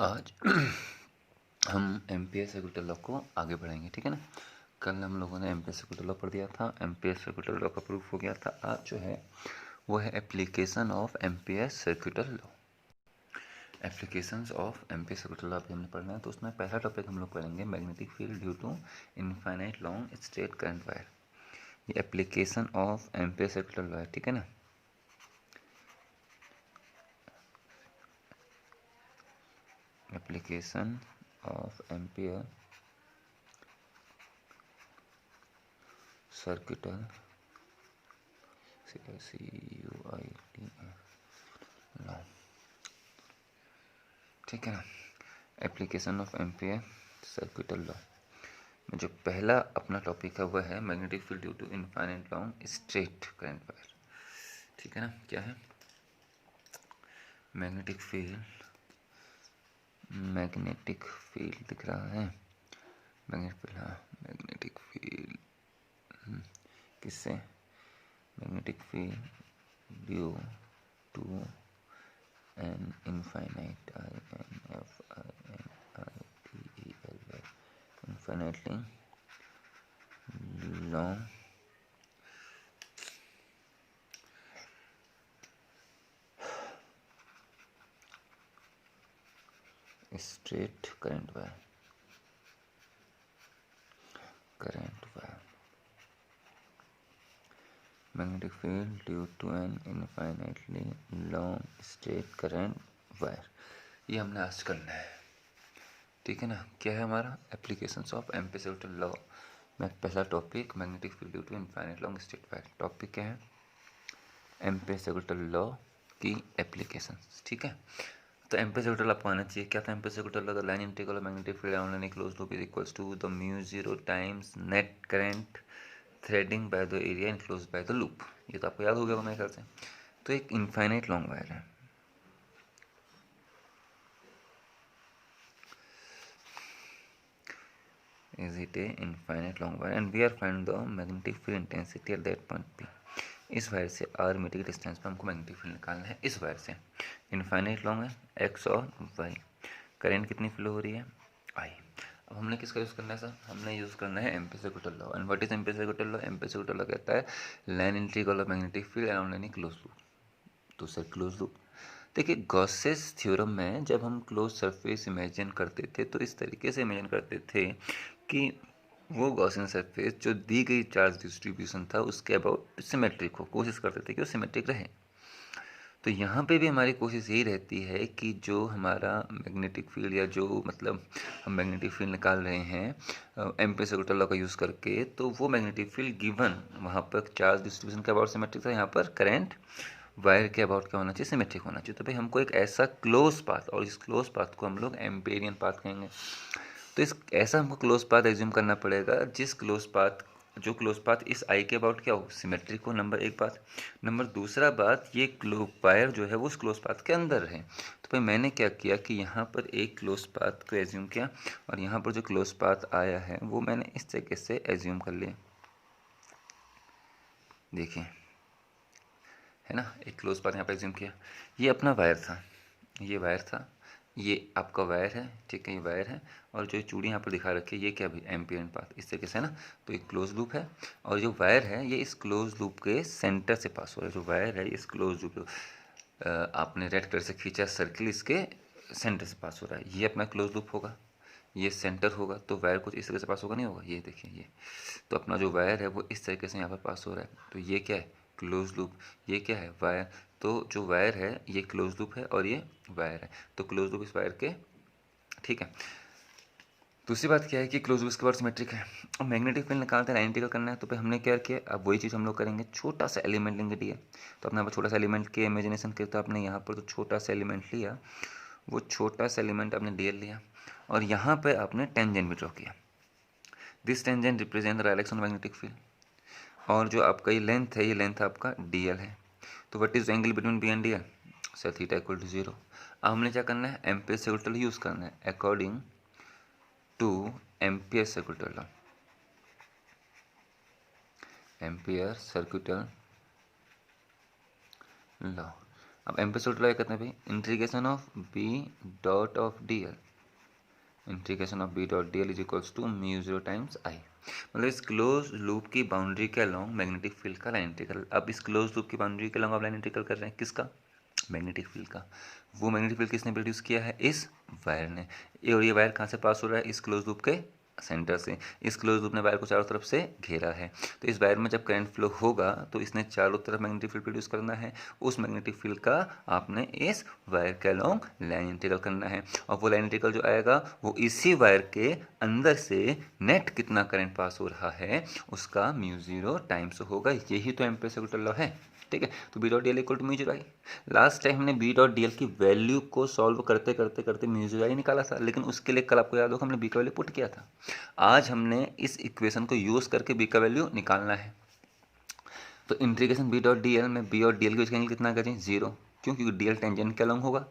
आज हम ampere circular law को आगे बढ़ाएंगे, ठीक है ना। कल हम लोगों ने एम्पियर सर्कुलर लॉ पढ़ दिया था, एम्पियर सर्कुलर लॉ का प्रूफ हो गया था। आज जो है वो है application of ampere circular law. Applications of ampere circular law अभी हमने पढ़ना है, तो उसमें पहला टॉपिक हम लोग पढ़ेंगे magnetic field due to infinite long straight current wire. ये application of ampere circular law है, ठीक है ना। Application of ampere circular law, ठीक है ना। Application of ampere circular law में जो पहला अपना टॉपिक है वह है magnetic field due to infinite long straight current wire, ठीक है ना। क्या है मैग्नेटिक फील्ड? मैग्नेटिक फील्ड दिख रहा है, मैग्नेटिक फील्ड किससे? Magnetic field due to an infinite infinitely long straight current wire magnetic field due to an infinitely long straight current wire। ये हमने आज करना है, ठीक है ना। क्या है हमारा applications of ampere circular law में पहला topic magnetic field due to infinite long straight wire. Topic क्या है? एम्पियर सर्कुलर लॉ की एप्लीकेशंस, ठीक है। तो एम्पियर सर्कुलर लॉ आपको आना चाहिए। क्या था ampere circular law? The line integral of magnetic field around any closed loop is equals to the mu 0 times net current threading by the area enclosed by the loop. ये तो आपको याद हो गया मेरे ख्याल से। तो एक इनफाइनाइट लॉन्ग वायर है, is it a infinite long wire and we are find the magnetic field intensity at that point P। इस वायर से r मीटर की डिस्टेंस पर हमको मैग्नेटिक फील्ड निकालना है। इस वायर से इनफाइनाइट लॉन्ग है x और y। करंट कितनी फ्लो हो रही है? I। अब हमने किसका यूज़ करना है सर? हमने यूज़ करना है ampere circular law. And what is ampere circular law? Ampere circular law कहता है line integral of magnetic field around any close loop. तो सर क्लोज लूप, देखिए गॉसेस थ्योरम में जब हम क्लोज सरफेस इमेजिन करते थे तो इस तरीके से इमेजिन करते थे कि वो गॉसियन सरफेस जो दी गई चार्ज डिस्ट्रीब्यूशन था उसके अबाउट सिमेट्रिक हो, कोशिश करते थे कि वो सिमेट्रिक रहे। तो यहाँ पे भी हमारी कोशिश यही रहती है कि जो हमारा मैग्नेटिक फील्ड या जो मतलब हम मैग्नेटिक फील्ड निकाल रहे हैं एम्पियर सर्कुलर लॉ का यूज़ करके, तो वो मैग्नेटिक फील्ड गिवन वहाँ पर चार्ज डिस्ट्रीब्यूशन के अबाउट सिमेट्रिक था, यहाँ पर करंट वायर के अबाउट क्या होना चाहिए? सिमेट्रिक होना चाहिए। तो भाई हमको एक ऐसा क्लोज पाथ, और इस क्लोज पाथ को हम लोग एम्पेरियन पाथ कहेंगे। तो इस ऐसा हमको क्लोज पाथ एज्यूम करना पड़ेगा जो क्लोज पाथ इस आई के अबाउट क्या हो? सिमेट्रिक हो। नंबर एक बात। नंबर दूसरा बात, ये वायर जो है वो उस क्लोज पाथ के अंदर है। तो भाई मैंने क्या किया कि यहाँ पर एक क्लोज पाथ को एज्यूम किया और यहाँ पर जो क्लोज पाथ आया है वो मैंने इस तरीके से एज्यूम कर लिया। देखिए है ना, एक क्लोज पाथ यहाँ पर एज्यूम किया। ये अपना वायर था, ये वायर था, ये आपका वायर है, ठीक है, ये वायर है। और जो चूड़ी यहाँ पर दिखा रखी है ये क्या भी एम्पियर पाथ, इस तरीके से है ना। तो एक क्लोज लूप है और जो वायर है ये इस क्लोज लूप के सेंटर से पास हो रहा है। जो वायर है इस क्लोज लूप आपने रेड कलर से खींचा सर्किल, इसके सेंटर से पास हो रहा है। ये अपना क्लोज लूप होगा, ये सेंटर होगा, तो वायर कुछ इस तरीके से पास होगा, नहीं होगा। ये देखिए ये, तो अपना जो वायर है वो इस तरीके से यहाँ पर पास हो रहा है। तो ये क्या है? Close loop. ये क्या है? वायर। तो जो वायर है ये क्लोज लूप है और ये वायर है, तो क्लोज लूप इस वायर के, ठीक है। दूसरी बात क्या है कि क्लोज लूप इसके बाद सिमेट्रिक है। और मैग्नेटिक फील्ड निकालते हैं, लाइन इंटीग्रल करना है, तो फिर हमने क्या किया? अब वही चीज़ हम लोग करेंगे। छोटा सा एलिमेंट लेंगे डी। तो अपने यहाँ पर छोटा सा एलिमेंट के इमेजिनेशन किया, तो आपने यहाँ पर जो छोटा सा एलिमेंट लिया वो छोटा सा एलिमेंट आपने डी लिया और यहाँ पर आपने टेंजेंट भी ड्रॉ किया। This tangent represent the direction of magnetic field. और जो आपका ये लेंथ है, ये लेंथ आपका डी है। तो what is angle between B and D L? Sir theta equal to 0। अब हमने क्या करना है? एम्पियर सर्कुलर लॉ यूज़ करना है according to ampere circular law. Ampere circular law अब एम्पिरिकल लॉ कहते हैं भाई integration of B dot of D L, integration of B dot D L is equals to mu zero times I. मतलब इस close loop की boundary के along magnetic field का line integral. अब इस क्लोज लूप की बाउंड्री के along आप लाइन इंटीग्रल कर रहे हैं किसका, मैग्नेटिक फील्ड का। वो मैग्नेटिक फील्ड किसने प्रोड्यूस किया है, इस वायर ने। और ये वायर कहाँ से पास हो रहा है, इस क्लोज लूप के सेंटर से। इस क्लोज लूप ने वायर को चारों तरफ से घेरा है, तो इस वायर में जब करंट फ्लो होगा तो इसने चारों तरफ मैग्नेटिक फील्ड प्रोड्यूस करना है। उस मैग्नेटिक फील्ड का आपने इस वायर के अलॉन्ग लाइन इंटीग्रल करना है, और वो लाइन इंटीग्रल जो आएगा वो इसी वायर के अंदर से नेट कितना करंट पास हो रहा है उसका म्यू जीरो टाइम्स होगा। यही तो एम्पिरिकल लॉ है, ठीक है। तो B dot D L equal to mu zero I. Last time हमने बी डॉट डी एल की वैल्यू को सॉल्व करते करते करते म्यू जीरो आई निकाला था, लेकिन उसके लिए कल आपको याद होगा हमने बी का वैल्यू पुट किया था। आज हमने इस इक्वेशन को यूज करके बी का वैल्यू निकालना है। तो integration B dot D L में बी और डी एल के बीच कितना करें, जीरो। क्यों, क्योंकि डी एल टेंजेंट के अलॉन्ग होगा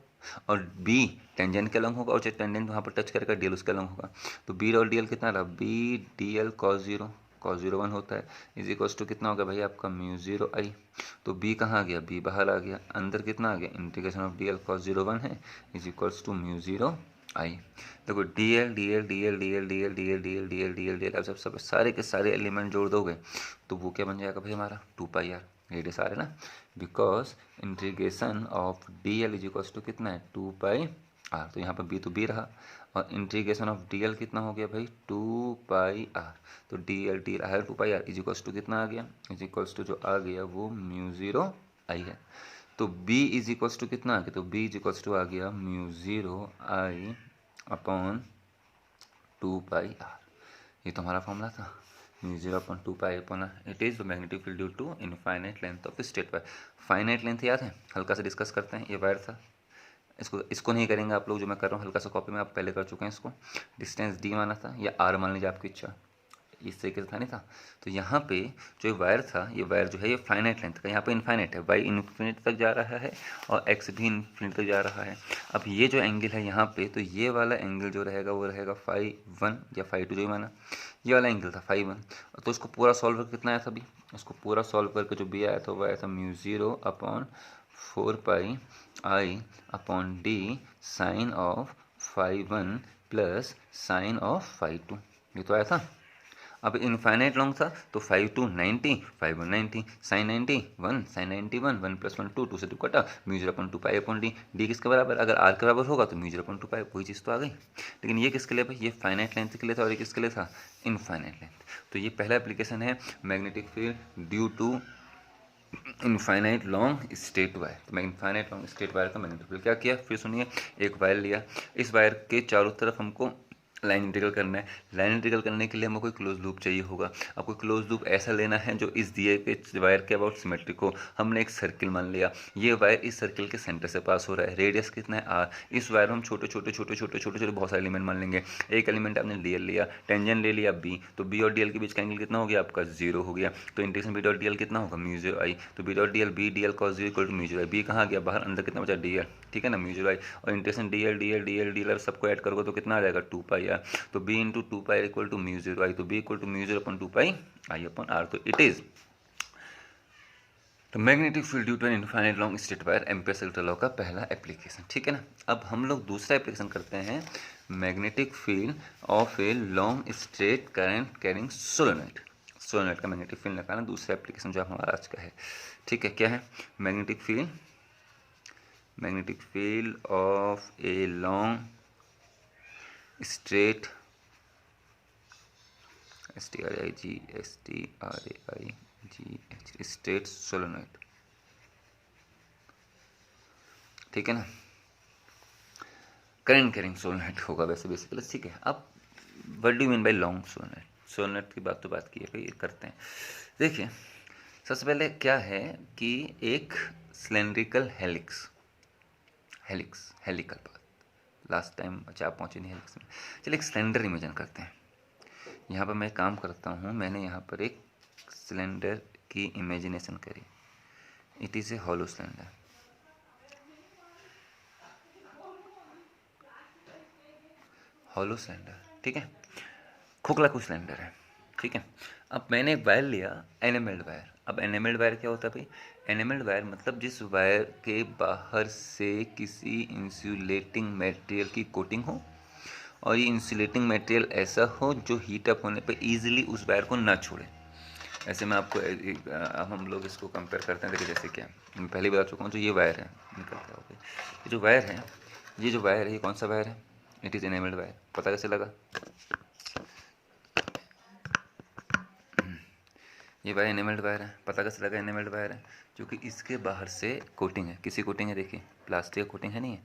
और बी टेंजेंट के अलॉन्ग होगा, और जो टेंजेंट वहाँ पर टच करेगा डी एल उसके अलॉन्ग होगा। तो बी डॉट डी एल कितना रहा, B D L cos zero one होता है, इज इक्वल्स टू कितना हो गया भाई आपका म्यू जीरो आई। तो बी कहाँ आ गया, बी बाहर आ गया, अंदर कितना आ गया, integration of D L cos zero one है, is equals to mu zero I. देखो D L D L D L D L D L D L D L D L D L D L अब सब सारे के सारे element जोड़ दोगे तो वो क्या बन जाएगा भाई हमारा, टू पाई आर। रेडियस आ रहा है ना, because integration of D L is equals to कितना है, टू पाई आर। तो यहाँ पर बी तो बी रहा, और इंटीग्रेशन ऑफ डी एल कितना हो गया भाई, टू पाई आर। तो डी एल आया two pi R is equals to कितना आ गया, इज इक्वल्स टू जो आ गया वो म्यू जीरो आई है। तो b इज इक्वल्स टू कितना आ गया, तो b इज इक्वल्स टू आ गया mu zero I upon two pi R. ये तो हमारा फॉर्मूला था, mu zero upon two pi upon R. It is the magnetic field due to infinite length of straight wire. Finite length याद है, हल्का सा डिस्कस करते हैं। ये वायर था, इसको नहीं करेंगे आप लोग, जो मैं कर रहा हूँ हल्का सा कॉपी में आप पहले कर चुके हैं। इसको डिस्टेंस d माना था, या r मान लीजिए आपकी इच्छा, इस तरीके से था नहीं था। तो यहाँ पे जो वायर था, ये वायर जो है ये फाइनाइट लेंथ का, यहाँ पे इनफाइनाइट है, वाई इन्फिनिट तक जा रहा है और एक्स भी इन्फिनिट तक जा रहा है। अब ये जो एंगल है यहाँ पे, तो ये वाला एंगल जो रहेगा वो रहेगा फाई वन या फाई टू, जो माना ये वाला एंगल था फाई वन। तो उसको पूरा सॉल्व करके कितना आया था अभी, उसको पूरा सॉल्व करके जो बी आया था वो आया था mu zero upon four pi I upon D sine of phi one plus sine of phi two. ये तो आया था। अब इनफाइनाइट लॉन्ग था तो 5 टू 90, 5 1 90, साइन 90 1, साइन 91 1 प्लस 1 2, 2 से 2 कटा, mu zero upon two pi upon D. D किसके बराबर, अगर आर के बराबर होगा तो म्यू जीरो अपॉन टू पाई, वही चीज़ तो आ गई। लेकिन ये किसके लिए भाई, ये फाइनाइट लेंथ के लिए था और ये किसके लिए था, इनफाइनाइट लेंथ। तो ये पहला एप्लीकेशन है magnetic field due to infinite long straight wire. तो मैं इनफाइनाइट लॉन्ग स्ट्रेट वायर का मैग्नेटिक फील्ड क्या किया, फिर सुनिए। एक वायर लिया, इस वायर के चारों तरफ हमको लाइन इंटीग्रल करना है। लाइन इंटीग्रल करने के लिए हमको कोई क्लोज लूप चाहिए होगा। अब कोई क्लोज लूप ऐसा लेना है जो इस दिए के वायर के अबाउट सिमेट्रिक हो। हमने एक सर्किल मान लिया, ये वायर इस सर्किल के सेंटर से पास हो रहा है, रेडियस कितना है आर। इस वायर में हम छोटे छोटे बहुत सारे एलिमेंट मान लेंगे। एक एलिमेंट आपने डी एल लिया, टेंजेंट ले लिया बी, तो बी और डी एल के बीच का एंगल कितना हो गया आपका, जीरो हो गया। तो integration B dot D L कितना होगा, म्यू जीरो आई। तो B dot D L B D L cos zero equal to mu zero I. B कहाँ गया बाहर, अंदर कितना बचा डी एल, ठीक है ना, म्यू जीरो आई। और integration D L D L D L D L सबको ऐड करोगे तो कितना आ जाएगा, टू पाई आर। तो B into two pi equal to mu zero I. तो B equal to mu zero upon two pi I upon R. तो it is तो magnetic field due to an infinite long straight wire, empirical law का पहला application, ठीक है ना। अब हम लोग दूसरा एप्लीकेशन करते हैं, magnetic field of a long straight current carrying solenoid. Solenoid का मैग्नेटिक फील्ड निकालना, दूसरा एप्लीकेशन जो हमारा आज का है, ठीक है। क्या है, magnetic field of a long straight straight solenoid, ठीक है ना। करंट कैरिंग सोलेनोइड होगा वैसे बेसिकली, ठीक है। अब what do mean by long solenoid, solenoid की बात किए भाई, करते हैं। देखिए सबसे पहले क्या है कि एक cylindrical helical path, last time अच्छा आप पहुँचे नहीं हेलिक्स में। चलिए एक सिलेंडर इमेजिन करते हैं। यहाँ पर मैं काम करता हूँ, मैंने यहाँ पर एक सिलेंडर की इमेजिनेशन करी। It is a hollow cylinder, ठीक है, खोखला कुछ सिलेंडर है। ठीक है। अब मैंने एक वायर लिया, एनेमेल्ड वायर। अब एनेमेल्ड वायर क्या होता है भाई? एनेमेल्ड वायर मतलब जिस वायर के बाहर से किसी इंसुलेटिंग मटेरियल की कोटिंग हो, और ये इंसुलेटिंग मटेरियल ऐसा हो जो हीट अप होने पे ईजिली उस वायर को ना छोड़े। ऐसे मैं आपको अब हम लोग इसको कंपेयर करते हैं। देखिए जैसे क्या, मैं पहले बता चुका हूँ, जो ये वायर है, निकलता है ये जो वायर है, ये कौन सा वायर है? It is enamelled wire. पता कैसे लगा? ये वायर एनेमेल्ड वायर है। पता कैसे लगा एनेमेल्ड वायर है? क्योंकि इसके बाहर से कोटिंग है। किसी कोटिंग है? देखिए प्लास्टिक कोटिंग है, नहीं है?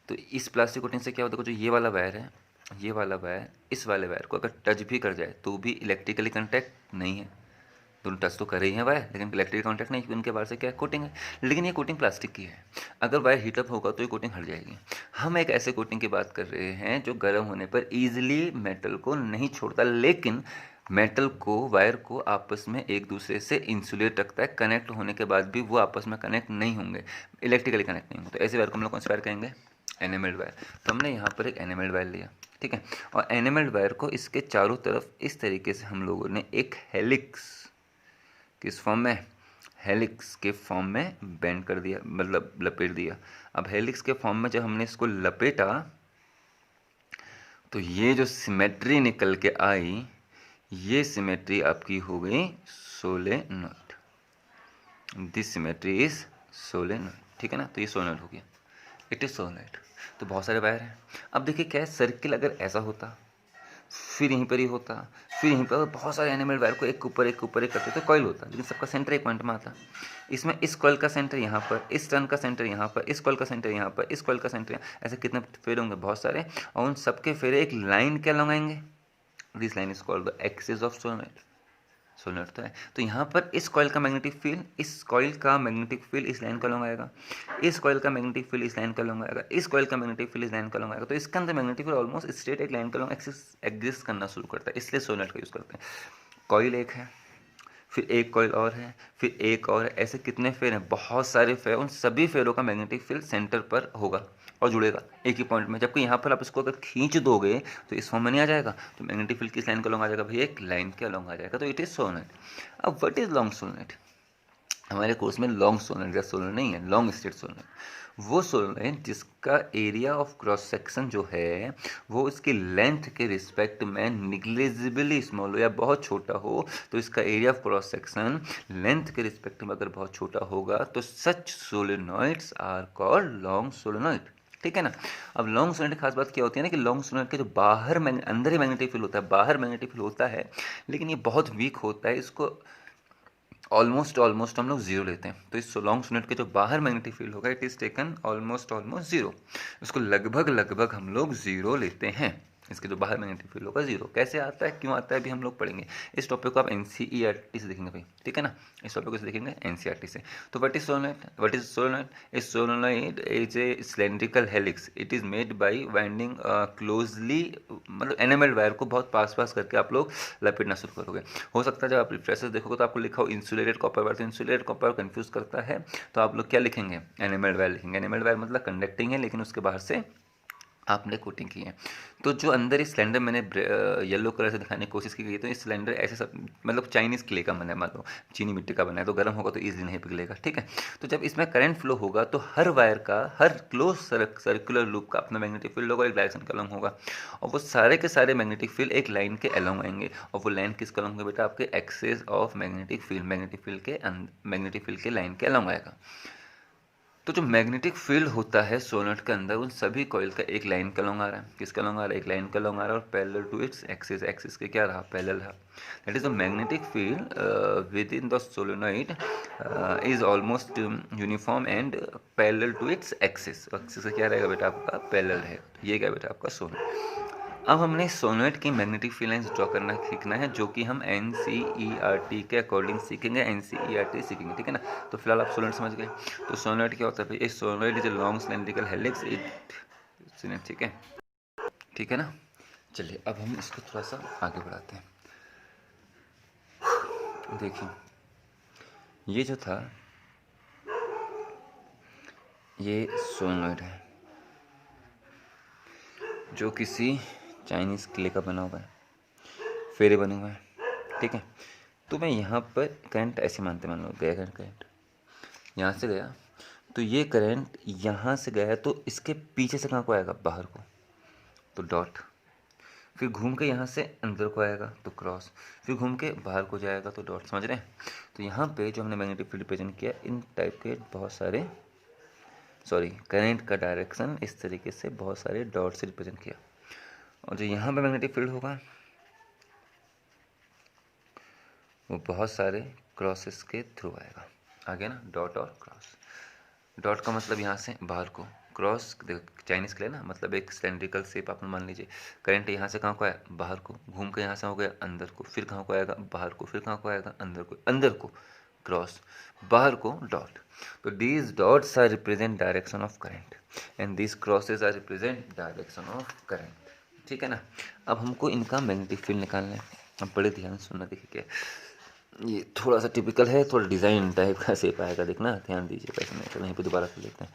तो इस प्लास्टिक कोटिंग से क्या होता है, जो ये वाला वायर है, ये वाला वायर इस वाले वायर को अगर टच भी कर जाए तो भी इलेक्ट्रिकली कॉन्टैक्ट नहीं है। दोनों टच तो कर रही हैं वायर, लेकिन इलेक्ट्रिकल कॉन्टैक्ट नहीं, क्योंकि उनके बाहर से क्या है, कोटिंग है। लेकिन ये कोटिंग प्लास्टिक की है। अगर वायर हीटअप होगा तो ये कोटिंग हट जाएगी। हम एक ऐसे कोटिंग की बात कर रहे हैं जो गर्म होने पर ईजिली मेटल को नहीं छोड़ता, लेकिन मेटल को, वायर को आपस में एक दूसरे से इंसुलेट रखता है। कनेक्ट होने के बाद भी वो आपस में कनेक्ट नहीं होंगे, इलेक्ट्रिकली कनेक्ट नहीं होंगे। तो ऐसे वायर को हम लोग कौन सा वायर कहेंगे? एनेमेल्ड वायर। तो हमने यहाँ पर एक एनेमेल्ड वायर लिया, ठीक है। और एनेमेल्ड वायर को इसके चारों तरफ इस तरीके से हम लोगों ने एक हेलिक्स, किस फॉर्म में? हेलिक्स के फॉर्म में बेंड कर दिया, मतलब लपेट दिया। अब हेलिक्स के फॉर्म में जब हमने इसको लपेटा तो ये जो सिमेट्री निकल के आई, ये सिमेट्री आपकी हो गई solenoid. This symmetry is solenoid, ठीक है ना? तो ये सोलेनॉइड हो गया, इट इज सोलेनॉइड। तो बहुत सारे वायर हैं। अब देखिए क्या है, सर्किल अगर ऐसा होता, फिर यहीं पर ही होता, फिर यहीं पर बहुत सारे एनिमल वायर को एक के ऊपर एक के ऊपर एक करते तो कॉइल होता, लेकिन सबका सेंटर एक पॉइंट में आता। इसमें इस कॉइल का सेंटर यहाँ पर, इस टर्न का सेंटर यहाँ पर, इस कॉइल का सेंटर यहाँ पर, इस कॉइल का सेंटर यहाँ, ऐसे कितने फेरे होंगे? बहुत सारे। और उन सबके फेरे एक लाइन क्या लगाएंगे? This line is called the axis of solenoid. Solenoid तो है। तो यहाँ पर इस कॉइल का मैग्नेटिक फील्ड, इस कॉइल का मैग्नेटिक फील्ड इस लाइन का लॉन्ग आएगा, इस कॉइल का मैग्नेटिक फील्ड इस लाइन का लॉन्ग आएगा, इस कॉइल का मैग्नेटिक फील्ड इस लाइन का लॉन्ग आएगा। तो इसके अंदर मैग्नेटिक फील्ड ऑलमोस्ट स्ट्रेट एक लाइन का लॉन्ग एक्सिस एग्जिस्ट करना शुरू करता है, इसलिए सोलेनॉइड का यूज़ करते हैं। कॉइल एक है, फिर एक कॉइल और है, फिर एक और है, ऐसे कितने फेर हैं? बहुत सारे फेर। उन सभी फेरों का मैग्नेटिक फील्ड सेंटर पर होगा और जुड़ेगा एक ही पॉइंट में। जबकि यहाँ पर आप इसको अगर खींच दोगे तो इस फॉर्म में नहीं आ जाएगा, तो मैग्नेटिक फील्ड किस लाइन का लॉन्ग आ जाएगा भाई? एक लाइन के लॉन्ग आ जाएगा। तो इट इज सोलेनॉइड। अब व्हाट इज लॉन्ग सोलेनॉइड? हमारे कोर्स में लॉन्ग सोलेनॉइड या सोलेनॉइड नहीं है, लॉन्ग स्ट्रेट सोलेनॉइड वो सोलेनॉइड जिसका एरिया ऑफ क्रॉस सेक्शन जो है वो उसकी लेंथ के रिस्पेक्ट में निग्लिजिबली स्मॉल हो या बहुत छोटा हो। तो इसका area of cross section length के रिस्पेक्ट में अगर बहुत छोटा होगा तो सच solenoids are called long solenoid, ठीक है ना? अब लॉन्ग सोलेनॉइड की खास बात क्या होती है ना, कि लॉन्ग सोलेनॉइड के जो बाहर अंदर ही मैग्नेटिक फील्ड होता है, बाहर मैग्नेटिक फील्ड होता है, लेकिन ये बहुत वीक होता है। इसको ऑलमोस्ट हम लोग जीरो लेते हैं। तो इस लॉन्ग सोलेनॉइड के जो बाहर मैग्नेटिक फील्ड होगा it is taken almost zero. इसको लगभग हम लोग जीरो लेते हैं। इसके जो बाहर मैग्नेटिक फील्ड होगा जीरो। कैसे आता है, क्यों आता है, अभी हम लोग पढ़ेंगे। इस टॉपिक को आप एनसीईआरटी से देखेंगे भाई, ठीक है ना? इस टॉपिक को से देखेंगे एनसीईआरटी से। तो what is solenoid? What is solenoid? A solenoid is a cylindrical helix. It is made by winding closely, मतलब एनेमेल्ड वायर को बहुत पास करके आप लोग लपेटना शुरू करोगे। हो सकता है जब आप रिफ्रेशर्स देखोगे तो आपको लिखा हो इंसुलेटेड कॉपर वायर, तो इंसुलेटेड कॉपर कंफ्यूज करता है, तो आप लोग क्या लिखेंगे? एनेमेल्ड वायर लिखेंगे। एनेमेल्ड वायर मतलब कंडक्टिंग है, लेकिन उसके बाहर से आपने कोटिंग की है। तो जो अंदर इस सिलेंडर मैंने येलो कलर से दिखाने की कोशिश की गई, तो इस सिलेंडर ऐसे सब मतलब चाइनीज़ क्ले का बना है, मान लो चीनी मिट्टी का बना है, तो गर्म होगा तो ईजिली नहीं पिघलेगा, ठीक है? तो जब इसमें करंट फ्लो होगा तो हर वायर का, हर क्लोज सर्कुलर लूप का अपना मैग्नेटिक फील्ड होगा, एक डायरेक्शन का अलॉन्ग होगा, और वो सारे के सारे मैग्नेटिक फील्ड एक लाइन के अलॉन्ग आएंगे। और वो लाइन किसका अलॉन्ग होगा बेटा? आपके axis of magnetic field, magnetic field के लाइन के अलॉन्ग आएगा। तो जो मैग्नेटिक फील्ड होता है सोलेनॉइड के अंदर, उन सभी कॉइल का एक लाइन का लॉन्ग आ रहा है। किसका लॉन्ग आ रहा है? एक लाइन का लॉन्ग आ रहा है, और parallel to its axis. Axis के क्या रहा? पैरेलल रहा। That is the magnetic field within the solenoid is almost uniform and parallel to its axis. Axis का क्या रहेगा बेटा? आपका पैरेलल है। ये क्या बेटा? आपका सोलेनॉइड। अब हमने सोलेनॉइड की मैग्नेटिक फील्ड लाइंस ड्रॉ करना सीखना है, जो कि हम एनसीईआरटी के अकॉर्डिंग सीखेंगे, एनसीईआरटी सीखेंगे, ठीक है ना? तो फिलहाल आप सोलेनॉइड समझ गए। तो सोलेनॉइड क्या होता है भाई? ए solenoid is a long cylindrical helix, ठीक है, ठीक है ना? चलिए अब हम इसको थोड़ा सा आगे बढ़ाते हैं। देखिए ये जो था ये सोलेनॉइड है जो किसी चाइनीज़ क्ले का बना हुआ है। फेरे बने हुए हैं, ठीक है। तो मैं यहाँ पर करंट ऐसे मानते, मान लो गया करंट यहाँ से गया, तो ये करंट यहाँ से गया है, तो इसके पीछे से कहाँ को आएगा, बाहर को, तो डॉट, फिर घूम के यहाँ से अंदर को आएगा तो क्रॉस, फिर घूम के बाहर को जाएगा तो डॉट, समझ रहे हैं। तो यहाँ पे जो हमने मैग्नेटिक फील्ड रिप्रेजेंट किया, इन टाइप के बहुत सारे, सॉरी, करंट का डायरेक्शन इस तरीके से बहुत सारे डॉट से रिप्रेजेंट किया, और जो यहाँ पे मैग्नेटिक फील्ड होगा वो बहुत सारे क्रॉसेस के थ्रू आएगा, आगे ना, डॉट और क्रॉस। डॉट का मतलब यहाँ से बाहर को, क्रॉस चाइनीज के लिए ना, मतलब एक सिलेंड्रिकल शेप आप मान लीजिए, करंट यहाँ से कहाँ को आया, बाहर को, घूम के यहाँ से हो गया अंदर को, फिर कहाँ को आएगा, बाहर को, फिर कहाँ को आएगा, अंदर को क्रॉस, बाहर को डॉट। तो these dots are represent direction of current and these crosses are represent direction of current, ठीक है ना। अब हमको इनका मैग्नेटिक फील्ड निकालना है। अब बड़े ध्यान से सुनना, देखिए क्या ये थोड़ा सा टिपिकल है, थोड़ा डिज़ाइन टाइप का शेप आएगा, देखना ध्यान दीजिए, कैसे नहीं तो वहीं पे दोबारा कर लेते हैं।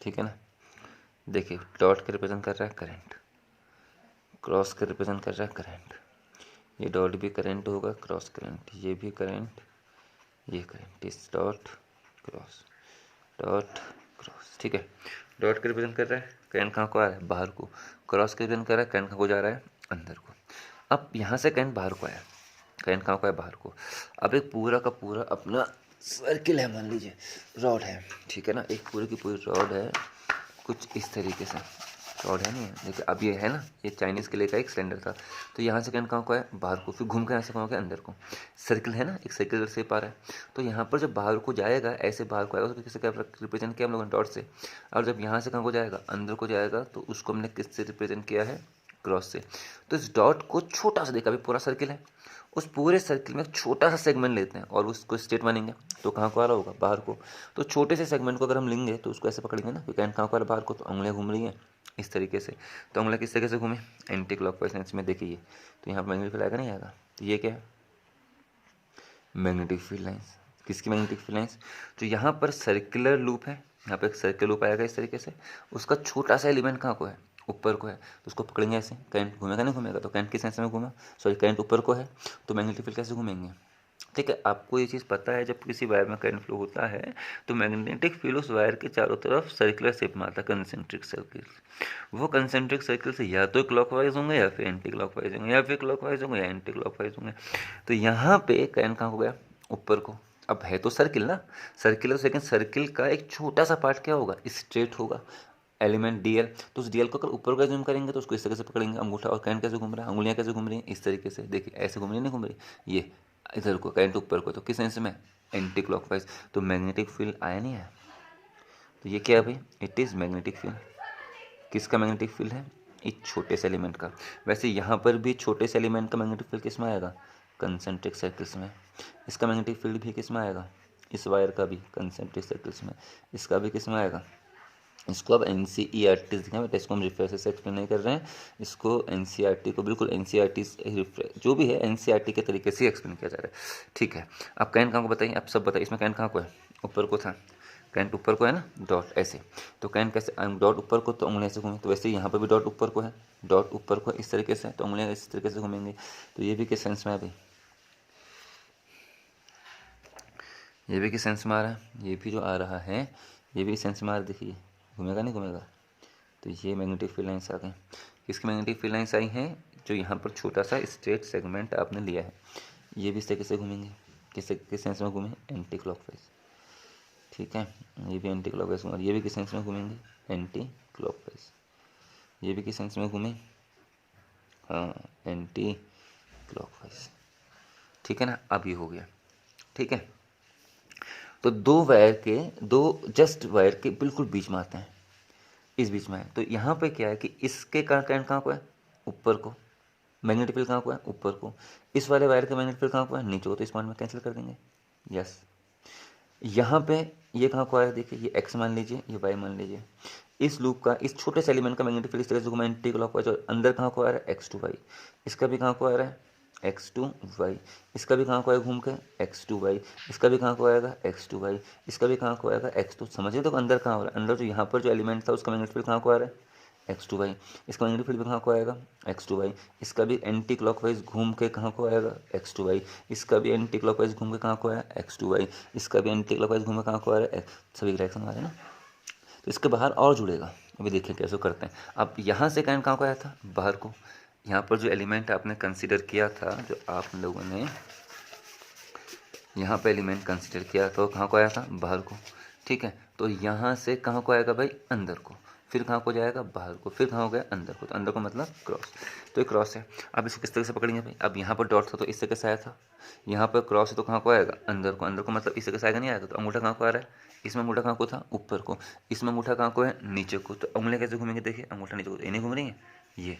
ठीक है ना, देखिए डॉट के रिप्रेजेंट कर रहा है करंट, क्रॉस के रिप्रेजेंट कर रहा है करंट, ये डॉट भी करंट होगा, क्रॉस करंट, ये भी करंट, ये करंट, इस डॉट क्रॉस, डॉट क्रॉस, ठीक है। डॉट के रिप्रेजेंट कर रहा है करंट, कहाँ को आ रहा है, बाहर को, क्रॉस के रिप्रेजेंट कर रहा है करंट, कहाँ को जा रहा है, अंदर को। अब यहाँ से करंट बाहर को आया, करंट कहाँ को आया, बाहर को। अब एक पूरा का पूरा अपना सर्किल है, मान लीजिए रॉड है, ठीक है ना, एक पूरी की पूरी रॉड है, कुछ इस तरीके से रॉड है, नहीं है, देखिए अब ये है ना, ये चाइनीज़ के लिए का एक सिलेंडर था, तो यहाँ से करंट कहाँ को है, बाहर को, फिर घूम कर यहाँ से कहाँ को अंदर को, सर्किल है ना, एक सर्किल शेप आ रहा है। तो यहाँ पर जब बाहर को जाएगा, ऐसे बाहर को आएगा, उसको किससे क्या रिप्रेजेंट किया हम लोगों ने, डॉट से। और जब यहाँ से कहाँ को जाएगा, अंदर को जाएगा, तो उसको हमने किससे रिप्रेजेंट किया है, क्रॉस से। तो इस डॉट को छोटा सा, देखा अभी पूरा सर्किल है, उस पूरे सर्किल में छोटा सा सेगमेंट लेते हैं और उसको स्ट्रेट मानेंगे, तो कहाँ को आ रहा होगा, बाहर को। तो छोटे से सेगमेंट को अगर हम लेंगे तो उसको ऐसे पकड़ेंगे ना, क्योंकि कहाँ को आ रहा है, बाहर को, तो उंगलियाँ घूम रही हैं इस तरीके से। तो उंगलियाँ किस तरीके से घूमे, एंटी क्लॉकवाइज सेंस में, देखिए तो यहाँ पर मैग्नेटिक फील्ड आएगा, नहीं आएगा, तो ये क्या है, मैग्नेटिक फील्ड लाइन्स। किसकी मैग्नेटिक फील्ड लाइन्स, जो यहाँ पर सर्कुलर लूप है, यहाँ पे एक सर्कुलर लूप आएगा इस तरीके से, उसका छोटा सा एलिमेंट कहाँ को है, ऊपर को है, तो उसको पकड़ेंगे ऐसे, करंट घूमेगा नहीं घूमेगा, तो करंट किस सेंस में घूमा, सॉरी करंट ऊपर को है, तो मैग्नेटिक फील्ड कैसे घूमेंगे, ठीक है। आपको ये चीज़ पता है, जब किसी वायर में करंट फ्लो होता है तो मैग्नेटिक फील्ड उस वायर के चारों तरफ सर्कुलर शेप में आता है, कंसेंट्रिक सर्किल। वो कंसेंट्रिक सर्किल से या तो क्लॉकवाइज होंगे या फिर एंटी क्लॉकवाइज होंगे, या फिर क्लॉकवाइज होंगे या एंटी क्लॉकवाइज होंगे। तो यहाँ पे करंट कहाँ हो गया, ऊपर को। अब है तो सर्किल ना, सर्किल, लेकिन सर्किल का एक छोटा सा पार्ट क्या होगा, स्ट्रेट होगा, एलिमेंट डीएल। तो उस डीएल को अगर ऊपर का जूम करेंगे तो उसको इस तरह से पकड़ेंगे अंगूठा, और करंट कैसे घूम रहा है, उंगलियां कैसे घूम रही हैं, इस तरीके से, देखिए ऐसे घूम रही है, नहीं घूम रही, ये इधर को करंट ऊपर को, तो किस सेंस में, एंटी क्लॉकवाइज। तो मैग्नेटिक फील्ड आया नहीं आया, तो ये क्या है भाई, इट इज़ मैग्नेटिक फील्ड। किसका मैग्नेटिक फील्ड है, एक छोटे से एलिमेंट का। वैसे यहाँ पर भी छोटे से एलिमेंट का मैग्नेटिक फील्ड किस में आएगा, कंसेंट्रिक सर्किल्स में। इसका मैग्नेटिक फील्ड भी किस में आएगा, इस वायर का भी कंसेंट्रिक सर्किल्स में, इसका भी किस में आएगा। इसको अब N C E R T दिखा, बेटा इसको हम रिफ्रेश से एक्सप्लेन नहीं कर रहे हैं, इसको एन सी आर टी को बिल्कुल एन सी आर टी जो भी है एन सी आर टी के तरीके से एक्सप्लेन किया जा रहा है, ठीक है। अब करंट कहाँ को बताइए, आप सब बताइए, इसमें करंट कहाँ को है, ऊपर को था, करंट ऊपर को है ना, डॉट ऐसे, तो करंट कैसे, डॉट ऊपर को तो उंगलियाँ ऐसे घूमें, तो वैसे यहाँ पर भी डॉट ऊपर को है, डॉट ऊपर को इस तरीके से, तो उंगलियाँ इस तरीके से घूमेंगी। तो ये भी किस सेंस में है भाई, ये भी किस सेंस में आ रहा है, ये भी जो आ रहा है ये भी सेंस में आ रहा है, देखिए घूमेगा नहीं घूमेगा। तो ये मैग्नेटिक फील्ड लाइन्स आ गए। किसकी मैग्नेटिक फील्ड लाइन्स आई हैं, जो यहाँ पर छोटा सा स्ट्रेट सेगमेंट आपने लिया है, ये भी इस तरीके से घूमेंगे, किस सेंस में घूमे, एंटी क्लॉकवाइज, ठीक है। ये भी एंटी क्लॉकवाइज, और ये भी किस सेंस में घूमेंगे, एंटी क्लॉकवाइज, ये भी किस सेंस में घूमे, हाँ एंटी क्लॉकवाइज, ठीक है ना। अब ये हो गया, ठीक है। तो दो वायर के, दो जस्ट वायर के बिल्कुल बीच में आते हैं, इस बीच में है, तो यहाँ पे क्या है कि इसके करंट कहाँ को है, ऊपर को, मैग्नेटिक फील्ड कहाँ को है, ऊपर को। इस वाले वायर का मैग्नेटिक फील्ड कहाँ को है, नीचे को, तो इस पॉइंट में कैंसिल कर देंगे, यस। यहाँ पे ये कहाँ को आ रहा है, देखिए ये x मान लीजिए, ये y मान लीजिए। इस लूप का इस छोटे से एलिमेंट का मैग्नेटिक फील्ड इस तरह से घूमा एंटी क्लॉकवाइज, और अंदर कहाँ को आ रहा है x टू y, इसका भी कहाँ को आ रहा है x टू y, इसका भी कहाँ को आएगा घूम के x टू y, इसका भी कहाँ को आएगा x टू y, इसका भी कहाँ को आएगा x टू, समझिए तो अंदर कहाँ हो रहा है, अंदर जो यहाँ पर जो एलिमेंट था उसका मैग्नेटिक फील्ड कहाँ को आ रहा है एक्स टू वाई, इसका मैग्नेटिक फील्ड भी कहाँ को आएगा एक्स टू वाई, इसका भी एंटी क्लॉकवाइज घूम के कहाँ को आएगा एक्स टू वाई, इसका भी एंटी क्लॉकवाइज घूम के कहाँ को आया एक्स टू वाई, इसका भी एंटी क्लॉकवाइज घूम के कहाँ को आ रहा है, सभी डायरेक्शन आ रहे हैं ना। तो इसके बाहर और जुड़ेगा, अभी देखिए कैसे करते हैं। अब यहाँ से करंट कहाँ को आया था बाहर को, यहाँ पर जो एलिमेंट आपने कंसिडर किया था, जो आप लोगों ने यहाँ पे एलिमेंट कंसिडर किया तो कहाँ को आया था बाहर को, ठीक है। तो यहाँ से कहाँ को आएगा भाई अंदर को, फिर कहाँ को जाएगा बाहर को, फिर कहाँ हो गया अंदर को, तो अंदर को मतलब क्रॉस, तो ये क्रॉस है। अब इसको किस तरह से पकड़ेंगे भाई, अब यहाँ पर डॉट था तो इससे कैसे आया था, यहाँ पर क्रॉस है तो कहाँ को आएगा अंदर को, अंदर को मतलब इससे कैसे आएगा नहीं आएगा, तो अंगूठा कहाँ को आ रहा है, इसमें अंगूठा कहाँ को था ऊपर को, इसमें अंगूठा कहाँ को है नीचे को, तो उंगलियाँ कैसे घूमेंगे, देखिए अंगूठा नीचे को, ये नहीं घूम रही है, ये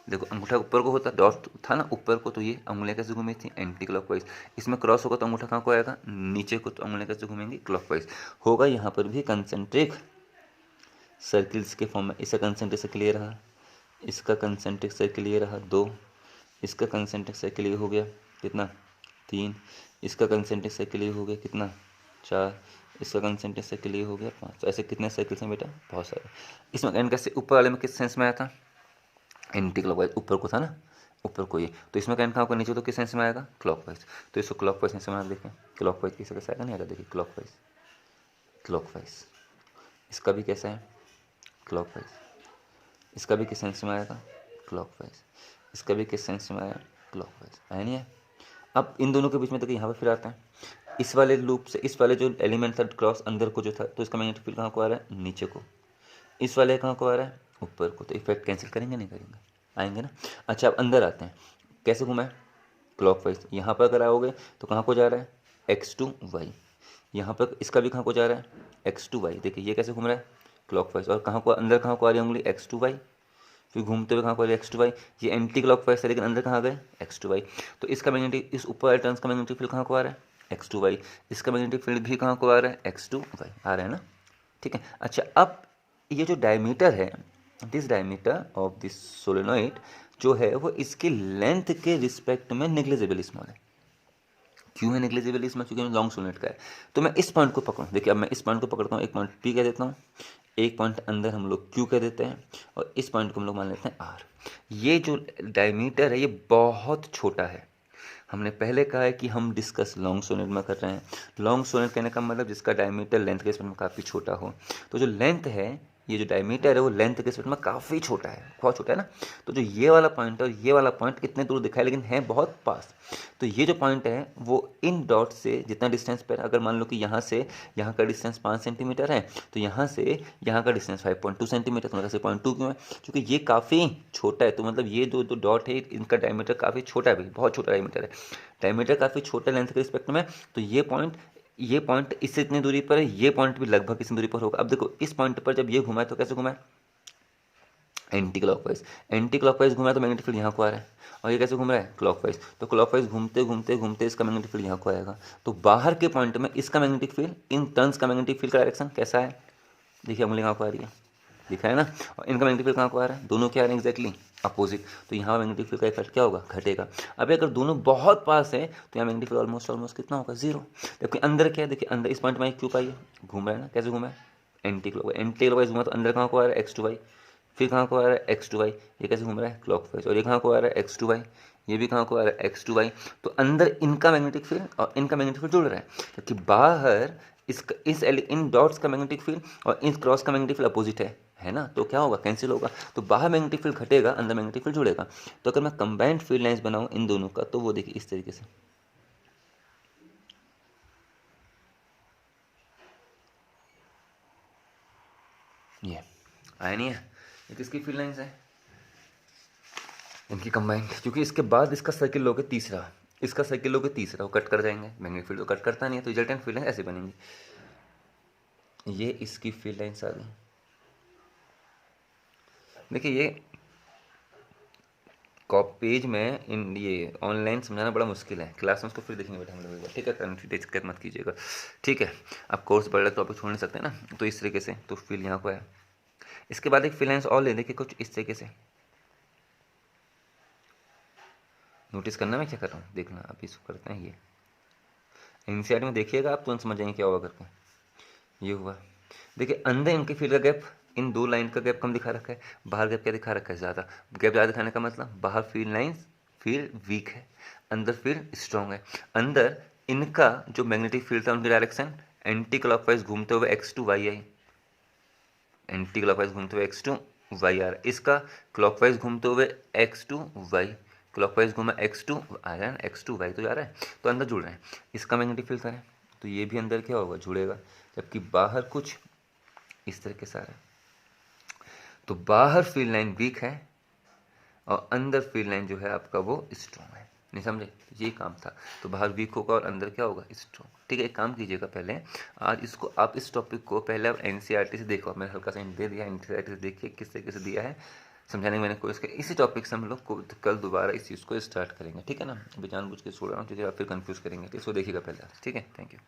देखो अंगूठा ऊपर को होता, डॉट था ना ऊपर को, तो ये उंगलियां कैसे घूमी थी एंटी क्लॉकवाइज, इसमें क्रॉस होगा तो अंगूठा कहाँ को आएगा नीचे को, तो उंगलियां कैसे घूमेंगी क्लॉकवाइज, होगा यहाँ पर भी कंसेंट्रिक सर्किल्स के फॉर्म में। इसका कंसेंट्रिक सर्किल ये रहा, इसका कंसेंट्रिक सर्किल ये रहा 2, इसका कंसेंट्रिक सर्किल ये हो गया कितना 3, इसका कंसेंट्रिक सर्किल ये हो गया कितना 4, इसका कंसेंट्रिक सर्किल ये हो गया 5। तो ऐसे कितने सर्किल्स हैं बेटा, बहुत सारे। इसमें एन कैसे ऊपर वाले में किस सेंस में आया था एंटी क्लॉकवाइज, ऊपर को था ना ऊपर को ये, तो इसमें करंट कहाँ को नीचे, तो किस सेंस में आएगा क्लॉकवाइज, तो इसको क्लॉकवाइज सेंस में आप देखें, क्लॉकवाइज किस कैसे आएगा नहीं आएगा, देखिए क्लॉकवाइज क्लॉकवाइज, इसका भी कैसा है क्लॉकवाइज, इसका भी किस सेंस में आएगा क्लॉकवाइज, इसका भी किस सेंस में आया क्लॉकवाइज, आया नहीं है। अब इन दोनों के बीच में देखिए यहाँ पर फिर आता है, इस वाले लूप से इस वाले जो एलिमेंट था क्रॉस अंदर को जो था, तो इसका मैग्नेटिक फील्ड कहाँ को आ रहा है नीचे को, इस वाले कहाँ को आ रहा है ऊपर को, तो इफेक्ट कैंसिल करेंगे नहीं करेंगे, आएंगे ना। अच्छा अब अंदर आते हैं, कैसे घुमा है क्लॉकवाइज, यहाँ पर अगर आओगे तो कहाँ को जा रहा है एक्स टू वाई, यहाँ पर इसका भी कहाँ को जा रहा है एक्स टू वाई, देखिए ये कैसे घूम रहा है क्लॉकवाइज, और कहाँ को अंदर कहाँ को आ रही है उंगली एक्स टू वाई, फिर घूमते हुए कहाँ को आ रही है एक्स टू वाई, ये एंटी क्लॉकवाइज है लेकिन अंदर कहाँ गए एक्स टू वाई, तो इसका मैग्नेटिक इस ऊपर वाले टर्न्स का मैग्नेटिक फील्ड कहाँ को आ रहा है एक्स टू वाई, इसका मैग्नेटिक फील्ड भी कहाँ को आ रहा है एक्स टू वाई आ रहा है ना, ठीक है। अच्छा अब ये जो डायमीटर है, this diameter of this solenoid जो है वो इसके लेंथ के रिस्पेक्ट में नेग्लिजिबल स्मॉल है। क्यों है नेग्लिजिबल स्मॉल, क्योंकि लॉन्ग सोलेनोइड का है। तो मैं इस पॉइंट को पकड़ूँ, देखिए अब मैं इस पॉइंट को पकड़ता हूँ, एक पॉइंट पी कह देता हूँ, एक पॉइंट अंदर हम लोग क्यू कह देते हैं, और इस पॉइंट को हम लोग मान लेते हैं आर। ये जो डायमीटर है ये बहुत छोटा है, हमने पहले कहा है कि हम डिस्कस लॉन्ग सोलेनोइड में कर रहे हैं। लॉन्ग सोलेनोइड कहने का मतलब जिसका डायमीटर लेंथ के रिस्पेक्ट में काफ़ी छोटा हो, तो जो लेंथ है ये जो डायमीटर है वो लेंथ के रिस्पेक्ट में काफ़ी छोटा है, बहुत छोटा है ना। तो जो ये वाला पॉइंट है और ये वाला पॉइंट इतने दूर दिखाई लेकिन है बहुत पास, तो ये जो पॉइंट है वो इन डॉट से जितना डिस्टेंस पर, अगर मान लो कि यहाँ से यहाँ का डिस्टेंस 5 सेंटीमीटर है, तो यहाँ से यहाँ का डिस्टेंस 5.2 सेंटीमीटर, तो मतलब 0.2 क्यों है, क्योंकि ये काफ़ी छोटा है, तो मतलब ये जो दो डॉट है इनका डायमीटर काफ़ी छोटा है भाई, बहुत छोटा डायमीटर है, डायमीटर काफ़ी छोटा लेंथ के रिस्पेक्ट में। तो ये पॉइंट इससे इतनी दूरी पर है, ये पॉइंट भी लगभग इतनी दूरी पर होगा। अब देखो इस पॉइंट पर जब ये घुमा है तो कैसे घुमा है एंटी क्लॉकवाइज, एंटी क्लॉकवाइज घुमा है तो मैग्नेटिक फील्ड यहाँ को आ रहा है, और ये कैसे घूम रहा है क्लॉकवाइज, तो क्लॉकवाइज घूमते घूमते घूमते इसका मैग्नेटिक फील्ड यहाँ को आएगा, तो बाहर के पॉइंट में इसका मैग्नेटिक फील्ड इन टर्न्स का मैग्नेटिक फील्ड का डायरेक्शन कैसा है, देखिए उंगली कहाँ को आ रही है, दिखा है ना, और इनका मैग्नेटिक फील्ड कहाँ को आ रहा है, दोनों क्या आ रहे हैं एग्जैक्टली अपोजिट, तो यहाँ मैग्नेटिक फील्ड का इफेक्ट क्या होगा घटेगा। अब अगर दोनों बहुत पास है तो यहाँ मैग्नेटिक फील्ड ऑलमोस्ट कितना होगा जीरो। देखिए अंदर क्या है, देखिए अंदर इस पॉइंट में क्यों पाइए घूम रहा है ना, कैसे घूमा है एंटी क्लॉकवाइज घूमा, तो अंदर कहाँ को आ रहा है एक्स टू वाई, फिर कहाँ को आ रहा है एक्स टू वाई, ये कैसे घूम रहा है क्लॉकवाइज, और ये कहाँ को आ रहा है एक्स टू वाई, ये भी कहाँ को आ रहा है एक्स टू वाई, तो अंदर इनका मैग्नेटिक फील्ड और इनका मैग्नेटिक फील्ड जुड़ रहा है, क्योंकि बाहर इन डॉट्स का मैग्नेटिक फील्ड और इस क्रॉस का मैग्नेटिक फील्ड अपोजिट है ना, तो क्या होगा कैंसिल होगा, तो बाहर मैग्नेटिक फील्ड घटेगा अंदर मैग्नेटिक फील्ड जुड़ेगा। तो अगर मैं कंबाइंड फील्ड लाइंस बनाऊं इन दोनों का, तो वो देखिए इस तरीके से, ये आया नहीं है, ये किसकी फील्ड लाइंस है इनकी कंबाइंड, क्योंकि इसके बाद इसका सर्किल लोगे तीसरा, इसका सर्किल लोगे तीसरा, वो कट कर जाएंगे, मैग्नेटिक फील्ड तो कट करता नहीं है, तो रिजल्टेंट फील्ड लाइन ऐसे बनेंगी, ये इसकी फील्ड लाइंस आ गई। देखिए ये कॉपीज में इन ये ऑनलाइन समझाना बड़ा मुश्किल है, क्लास में उसको फिर देखेंगे बेटा हम लोग, ठीक है, करंट दिक्कत मत कीजिएगा, ठीक है। आप कोर्स बढ़ रहे टॉपिक छोड़ नहीं सकते ना, तो इस तरीके से तो फिल यहाँ को है। इसके बाद एक फिल और ले देखिए कुछ इस तरीके से, नोटिस करना मैं क्या कर रहा हूँ, देखना आप इसको करते हैं ये एनसीईआरटी में देखिएगा आप तुरंत समझ जाएंगे क्या होगा करके। ये हुआ, देखिए अंदर इनके फील्ड का गैप, इन दो लाइन का गैप कम दिखा रखा है, बाहर गैप क्या दिखा रखा है ज़्यादा। गैप ज़्यादा दिखाने का मतलब बाहर फील्ड लाइंस फील्ड वीक है, अंदर फील्ड स्ट्रॉन्ग है। अंदर इनका जो मैग्नेटिक फील्ड था उनकी डायरेक्शन एंटी क्लॉकवाइज घूमते हुए X to Y I, anti clockwise घूमते हुए एक्स टू वाई आ रहा है, इसका क्लॉकवाइज घूमते हुए एक्स टू वाई, क्लॉकवाइज घूमा एक्स टू आ रहा है, एक्स टू वाई तो जा रहा है, तो अंदर जुड़ रहे हैं। इसका मैग्नेटिक फील्ड है तो ये भी अंदर क्या होगा, जुड़ेगा, जबकि बाहर कुछ इस तरीके से आ रहा है। तो बाहर फील्ड लाइन वीक है और अंदर फील्ड लाइन जो है आपका वो स्ट्रॉन्ग है, नहीं समझे, ये काम था। तो बाहर वीक होगा और अंदर क्या होगा, स्ट्रॉन्ग, ठीक है। एक काम कीजिएगा पहले आज इसको, आप इस टॉपिक को पहले आप एनसीईआरटी से देखो, मैंने हल्का सा हिंट दे दिया, एनसीईआरटी से देखिए किस तरीके से दिया है समझाने की मैंने कोशिश की। इसी टॉपिक से हम लोग को कल दोबारा इस चीज़ को स्टार्ट करेंगे, ठीक है ना। अभी जानबूझ के छोड़ रहा हूँ क्योंकि आप फिर कंफ्यूज करेंगे, तो इसको देखिएगा पहले, ठीक है। Thank you.